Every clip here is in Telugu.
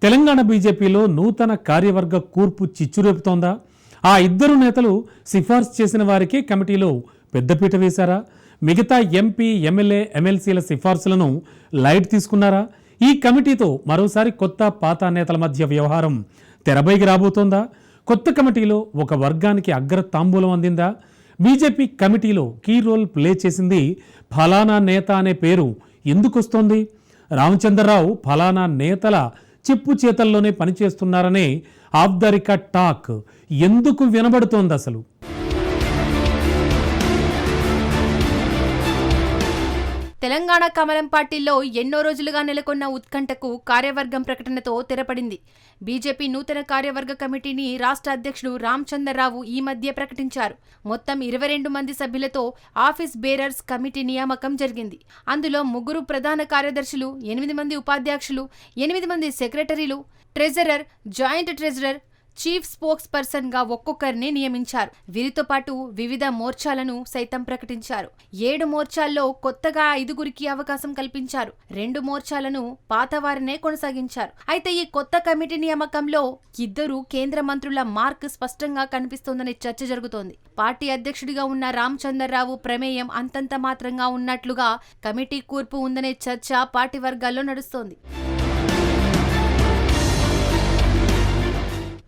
తెలంగాణ బీజేపీలో నూతన కార్యవర్గ కూర్పు చిచ్చురేపుతోందా? ఆ ఇద్దరు నేతలు సిఫార్సు చేసిన వారికే కమిటీలో పెద్దపీట వేశారా? మిగతా ఎంపీ, ఎమ్మెల్యే, ఎమ్మెల్సీల సిఫార్సులను లైట్ తీసుకున్నారా? ఈ కమిటీతో మరోసారి కొత్త పాత నేతల మధ్య వ్యవహారం తెరపైకి రాబోతోందా? కొత్త కమిటీలో ఒక వర్గానికి అగ్ర తాంబూలం అందిందా? బీజేపీ కమిటీలో కీ రోల్ ప్లే చేసింది ఫలానా నేత అనే పేరు ఎందుకొస్తోంది? రామచంద్రరావు ఫలానా నేతల చెప్పు చేతల్లోనే పనిచేస్తున్నారనే ఆఫ్ ద రికార్డ్ టాక్ ఎందుకు వినబడుతోంది అసలు? తెలంగాణ కమలం పార్టీలో ఎన్నో రోజులుగా నెలకొన్న ఉత్కంఠకు కార్యవర్గం ప్రకటనతో తెరపడింది. బీజేపీ నూతన కార్యవర్గ కమిటీని రాష్ట్ర అధ్యక్షుడు రామచంద్రరావు ఈ మధ్య ప్రకటించారు. మొత్తం 22 మంది సభ్యులతో ఆఫీస్ బేరర్స్ కమిటీ నియామకం జరిగింది. అందులో 3 ప్రధాన కార్యదర్శులు, 8 మంది ఉపాధ్యక్షులు, 8 మంది సెక్రటరీలు, treasurer, joint treasurer, chief spokes person గా ఒక్కొక్కరిని నియమించారు. వీరితో పాటు వివిధ మోర్చాలను సైతం ప్రకటించారు. 7 మోర్చాల్లో కొత్తగా 5గురికి అవకాశం కల్పించారు. 2 మోర్చాలను పాతవారినే కొనసాగించారు. అయితే ఈ కొత్త కమిటీ నియామకంలో 2 కేంద్ర మంత్రుల మార్క్ స్పష్టంగా కనిపిస్తోందనే చర్చ జరుగుతోంది. పార్టీ అధ్యక్షుడిగా ఉన్న రామచంద్రరావు ప్రమేయం అంతంత మాత్రంగా ఉన్నట్లుగా కమిటీ కూర్పు ఉందనే చర్చ పార్టీ వర్గాల్లో నడుస్తోంది.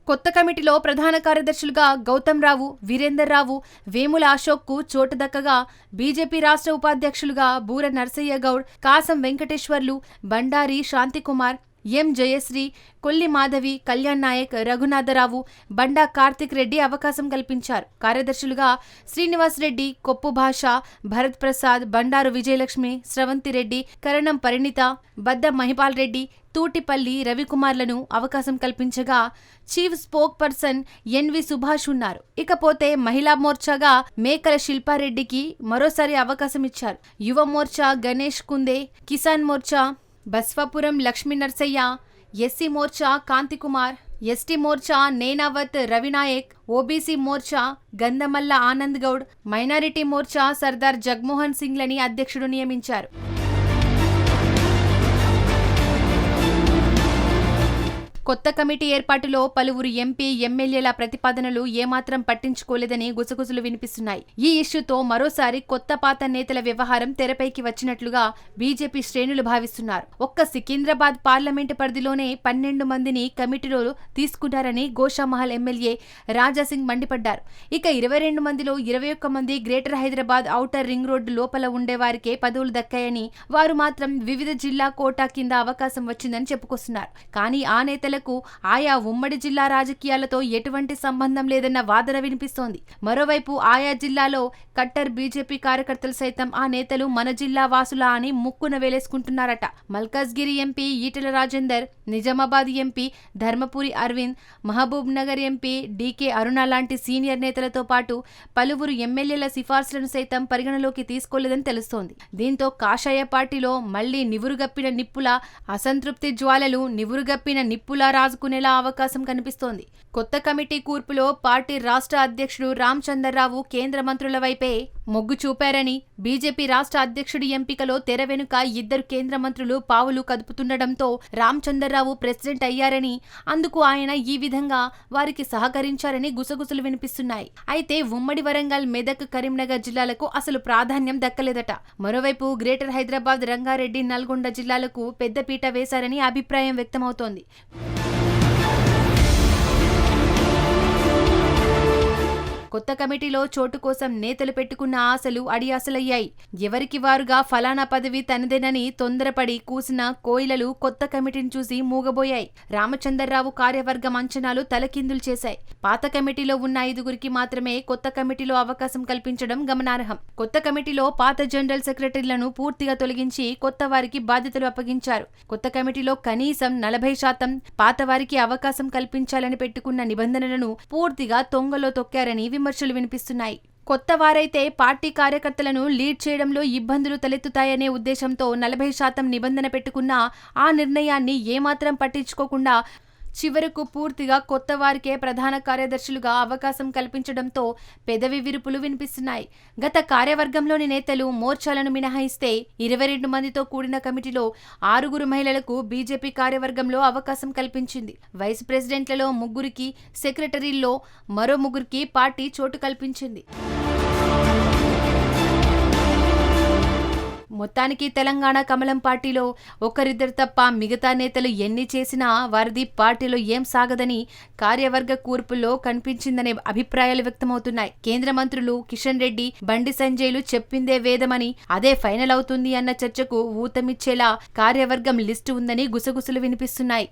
కొత్త కమిటీలో ప్రధాన కార్యదర్శులుగా గౌతమ్ రావు, వీరేందర్ రావు, వేముల అశోక్కు చోటు దక్కగా బీజేపీ రాష్ట్ర ఉపాధ్యక్షులుగా బూర నర్సయ్య గౌడ్, కాసం వెంకటేశ్వర్లు, బండారి శాంతికుమార్, ఎం జయశ్రీ, కొల్లి మాధవి, కళ్యాణ్ నాయక్, రఘునాథరావు, బండా కార్తిక్ రెడ్డి అవకాశం కల్పించారు. కార్యదర్శులుగా శ్రీనివాస్ రెడ్డి, కొప్పు భాష, భరత్ ప్రసాద్, బండారు విజయలక్ష్మి, స్రవంతి రెడ్డి, కరణం పరిణిత, బద్ద మహిపాల్ రెడ్డి, తూటిపల్లి రవికుమార్లను అవకాశం కల్పించగా chief spoke person NV Subhash ఉన్నారు. ఇకపోతే మహిళా మోర్చాగా మేకల శిల్పారెడ్డికి మరోసారి అవకాశం ఇచ్చారు. Yuva Morcha Ganesh Kunde, Kisan Morcha Baswapuram Lakshmi Narsaiah, SC Morcha Kantikumar, ST Morcha Nenavath Ravinayak, OBC Morcha Gandhamalla Anand Goud, minority Morcha Sardar Jagmohan సింగ్లని అధ్యక్షుడు నియమించారు. కొత్త కమిటీ ఏర్పాటులో పలువురు ఎంపీ, ఎమ్మెల్యేల ప్రతిపాదనలు ఏమాత్రం పట్టించుకోలేదని గుసగుసలు వినిపిస్తున్నాయి. ఈ ఇష్యూతో మరోసారి కొత్త పాత నేతల వ్యవహారం తెరపైకి వచ్చినట్లుగా బీజేపీ శ్రేణులు భావిస్తున్నారు. ఒక్క సికింద్రాబాద్ పార్లమెంటు పరిధిలోనే 12 మందిని కమిటీలో తీసుకున్నారని గోషామహల్ ఎమ్మెల్యే రాజాసింగ్ మండిపడ్డారు. ఇక 22 మందిలో 21 మంది greater Hyderabad outer ring road లోపల ఉండేవారికే పదవులు దక్కాయని, వారు మాత్రం వివిధ జిల్లా కోటా కింద అవకాశం వచ్చిందని చెప్పుకొస్తున్నారు. కానీ ఆ నేతల ఆయా ఉమ్మడి జిల్లా రాజకీయాలతో ఎటువంటి సంబంధం లేదన్న వాదన వినిపిస్తోంది. మరోవైపు ఆయా జిల్లాలో కట్టర్ బీజేపీ కార్యకర్తలు సైతం ఆ నేతలు మన జిల్లా వాసులా అని ముక్కున వేలేసుకుంటున్నారట. Malkajgiri MP Etela Rajender, Nizamabad MP Dharmapuri Arvind, Mahbubnagar MP DK Aruna లాంటి సీనియర్ నేతలతో పాటు పలువురు ఎమ్మెల్యేల సిఫార్సులను సైతం పరిగణలోకి తీసుకోలేదని తెలుస్తోంది. దీంతో కాషాయ పార్టీలో మళ్లీ నివురుగప్పిన నిప్పుల అసంతృప్తి జ్వాలలు నివురుగప్పిన నిప్పుల రాజుకునేలా అవకాశం కనిపిస్తోంది. కొత్త కమిటీ కూర్పులో పార్టీ రాష్ట్ర అధ్యక్షుడు రామచంద్రరావు కేంద్ర మంత్రుల వైపే మొగ్గు చూపారని, బీజేపీ రాష్ట్ర అధ్యక్షుడి ఎంపికలో తెర వెనుక 2 కేంద్ర మంత్రులు పావులు కదుపుతుండటంతో రామచంద్రరావు ప్రెసిడెంట్ అయ్యారని, అందుకు ఆయన ఈ విధంగా వారికి సహకరించారని గుసగుసలు వినిపిస్తున్నాయి. అయితే ఉమ్మడి వరంగల్, మెదక్, కరీంనగర్ జిల్లాలకు అసలు ప్రాధాన్యం దక్కలేదట. మరోవైపు గ్రేటర్ హైదరాబాద్, రంగారెడ్డి, నల్గొండ జిల్లాలకు పెద్దపీట వేశారని అభిప్రాయం వ్యక్తమవుతోంది. కొత్త కమిటీలో చోటు కోసం నేతలు పెట్టుకున్న ఆశలు అడియాసలయ్యాయి. ఎవరికి వారుగా ఫలానా పదవి తనదేనని తొందరపడి కూసిన కోయిలలు కొత్త కమిటీని చూసి మూగబోయాయి. రామచంద్రరావు కార్యవర్గం అంచనాలు తలకిందులు చేశాయి. పాత కమిటీలో ఉన్న 5గురికి మాత్రమే కొత్త కమిటీలో అవకాశం కల్పించడం గమనార్హం. కొత్త కమిటీలో పాత జనరల్ సెక్రటరీలను పూర్తిగా తొలగించి కొత్త వారికి బాధ్యతలు అప్పగించారు. కొత్త కమిటీలో కనీసం 40% పాత వారికి అవకాశం కల్పించాలని పెట్టుకున్న నిబంధనలను పూర్తిగా తొంగలో తొక్కారని విమర్శలు వినిపిస్తున్నాయి. కొత్త వారైతే పార్టీ కార్యకర్తలను లీడ్ చేయడంలో ఇబ్బందులు తలెత్తుతాయనే ఉద్దేశంతో 40% నిబంధన పెట్టుకున్న ఆ నిర్ణయాన్ని ఏమాత్రం పట్టించుకోకుండా చివరకు పూర్తిగా కొత్త వారికే ప్రధాన కార్యదర్శులుగా అవకాశం కల్పించడంతో పెదవి విరుపులు వినిపిస్తున్నాయి. గత కార్యవర్గంలోని నేతలు మోర్చాలను మినహాయిస్తే 22 మందితో కూడిన కమిటీలో 6 మహిళలకు బీజేపీ కార్యవర్గంలో అవకాశం కల్పించింది. వైస్ ప్రెసిడెంట్లలో 3కి, సెక్రటరీల్లో మరో 3కి పార్టీ చోటు కల్పించింది. మొత్తానికి తెలంగాణ కమలం పార్టీలో ఒకరిద్దరు తప్ప మిగతా నేతలు ఎన్ని చేసినా వారిది పార్టీలో ఏం సాగదని కార్యవర్గ కూర్పుల్లో కనిపించిందనే అభిప్రాయాలు వ్యక్తమవుతున్నాయి. కేంద్ర మంత్రులు కిషన్ రెడ్డి, బండి సంజయ్లు చెప్పిందే వేదమని, అదే ఫైనల్ అవుతుంది అన్న చర్చకు ఊతమిచ్చేలా కార్యవర్గం లిస్టు ఉందని గుసగుసలు వినిపిస్తున్నాయి.